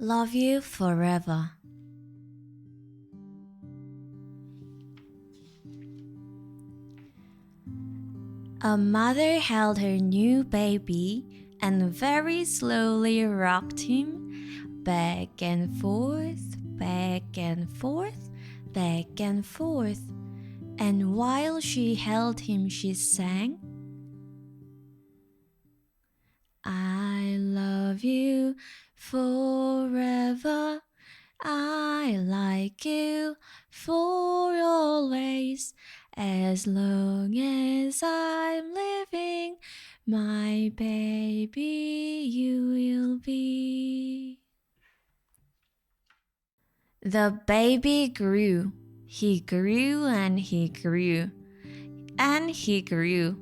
Love you forever. A mother held her new baby and very slowly rocked him back and forth, back and forth, back and forth. And while she held him, she sang, I love you forever. I like you for always. As long as I'm living, my baby you will be. The baby grew. He grew and he grew. And he grew.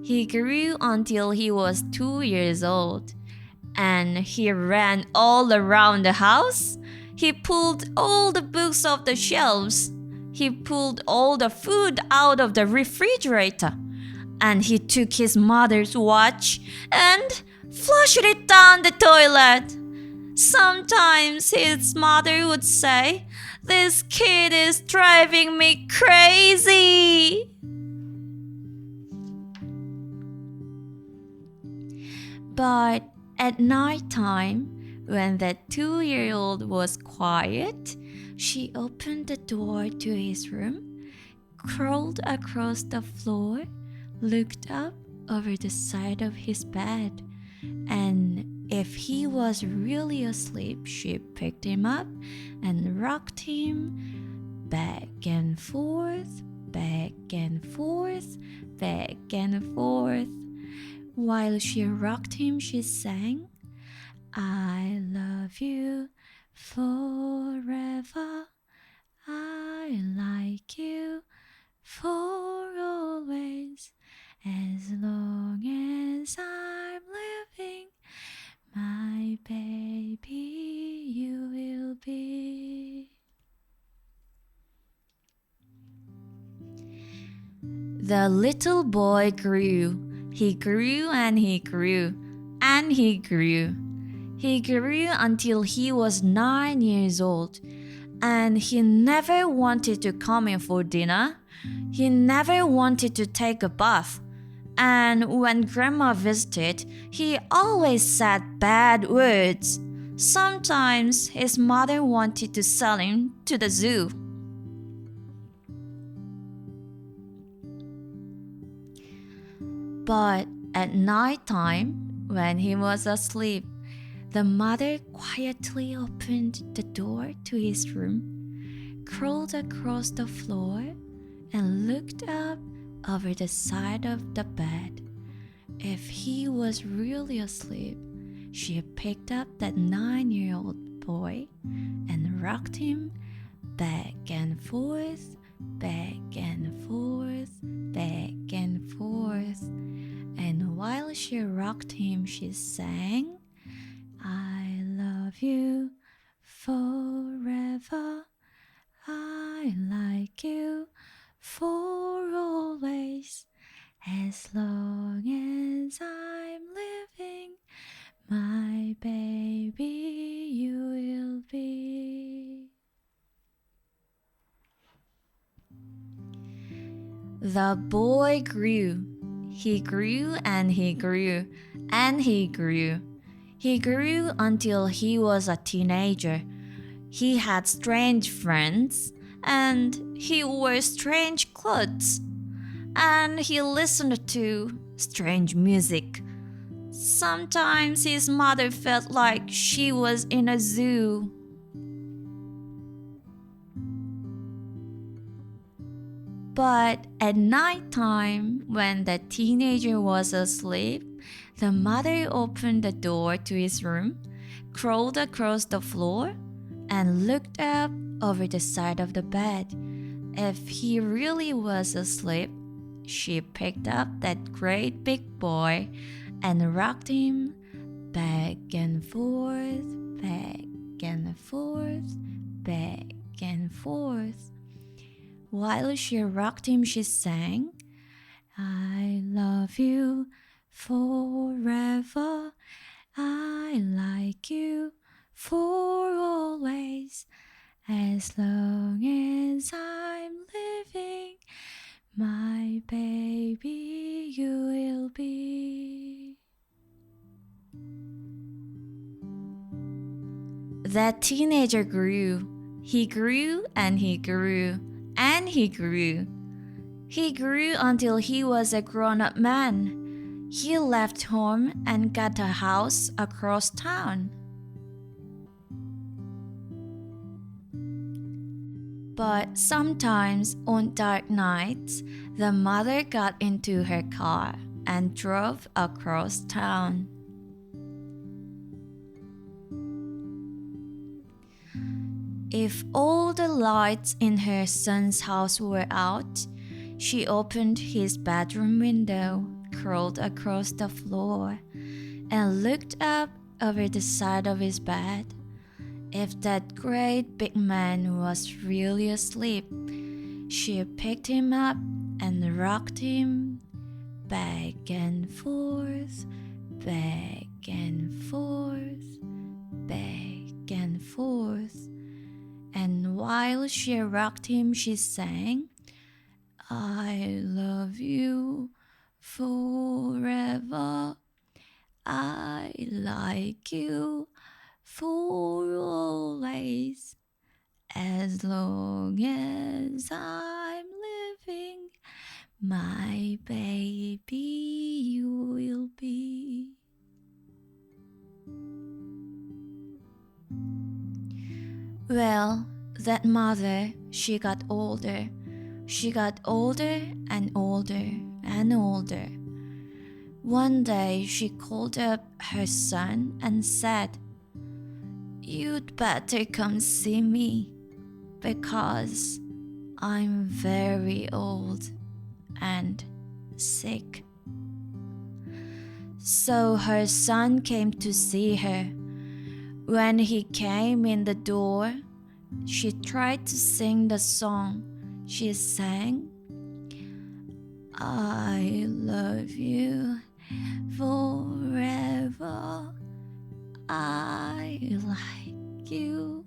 He grew until he was 2 years old. And he ran all around the house. He pulled all the books off the shelves. He pulled all the food out of the refrigerator. And he took his mother's watch and flushed it down the toilet. Sometimes his mother would say, This kid is driving me crazy. But at night time, when the 2-year-old was quiet, she opened the door to his room, crawled across the floor, looked up over the side of his bed, and if he was really asleep, she picked him up and rocked him back and forth, back and forth, back and forth. While she rocked him, she sang, I love you forever. I like you for always. As long as I'm living, my baby you will be. The little boy grew. He grew and he grew and he grew. He grew until he was 9 years old, and he never wanted to come in for dinner. He never wanted to take a bath. And when Grandma visited, he always said bad words. Sometimes his mother wanted to sell him to the zoo. But at night time, when he was asleep, the mother quietly opened the door to his room, crawled across the floor, and looked up over the side of the bed. If he was really asleep, she picked up that 9-year-old boy and rocked him back and forth, back and forth, back and forth. And while she rocked him, she sang, I love you forever. I like you for always. As long as I'm living, my baby you will be. The boy grew. He grew and he grew and he grew. He grew until he was a teenager. He had strange friends and he wore strange clothes. And he listened to strange music. Sometimes his mother felt like she was in a zoo. But at night time, when the teenager was asleep, the mother opened the door to his room, crawled across the floor, and looked up over the side of the bed. If he really was asleep, she picked up that great big boy and rocked him back and forth, back and forth, back and forth. While she rocked him, she sang, I love you forever. I like you for always. As long as I'm living, my baby you will be. That teenager grew. He grew and he grew and he grew. He grew until he was a grown-up man. He left home and got a house across town. But sometimes on dark nights, the mother got into her car and drove across town. If all the lights in her son's house were out, she opened his bedroom window, crawled across the floor, and looked up over the side of his bed. If that great big man was really asleep, she picked him up and rocked him back and forth, back and forth, back and forth. And while she rocked him, she sang, I love you forever. I like you for always. As long as I'm living, my baby you will be. Well, that mother, she got older. She got older and older and older. One day she called up her son and said, You'd better come see me because I'm very old and sick. So her son came to see her. When he came in the door, she tried to sing the song. She sang, I love you forever. I like you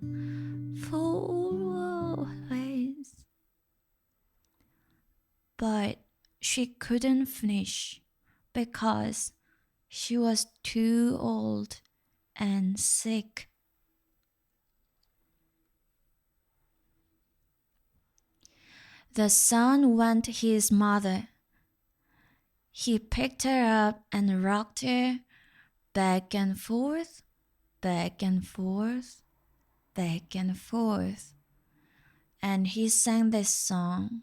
for always. But she couldn't finish because she was too old and sick. The son went to his mother. He picked her up and rocked her back and forth, back and forth, back and forth. And he sang this song,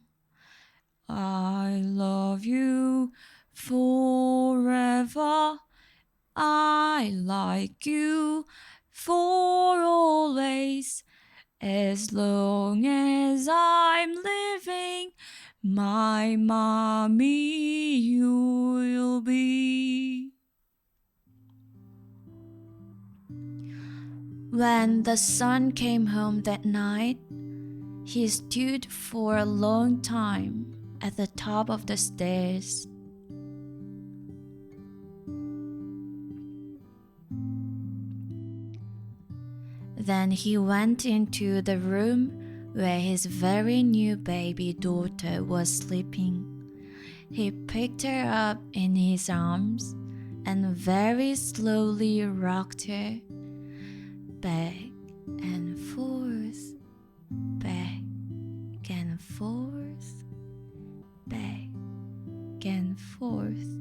I love you forever. I like you for always. As long as I'm living, my mommy you will be. When the son came home that night, he stood for a long time at the top of the stairs. Then he went into the room where his very new baby daughter was sleeping. He picked her up in his arms and very slowly rocked her back and forth, back and forth, back and forth.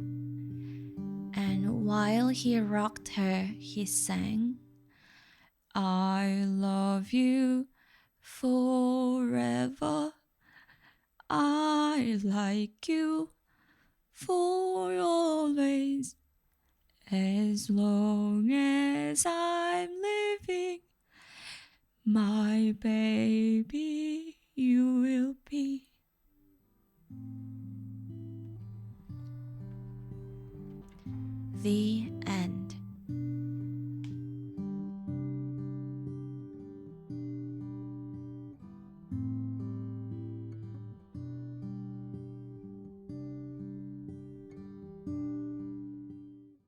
And while he rocked her, he sang, I love you forever. I like you for always. As long as I'm living, my baby you will be. The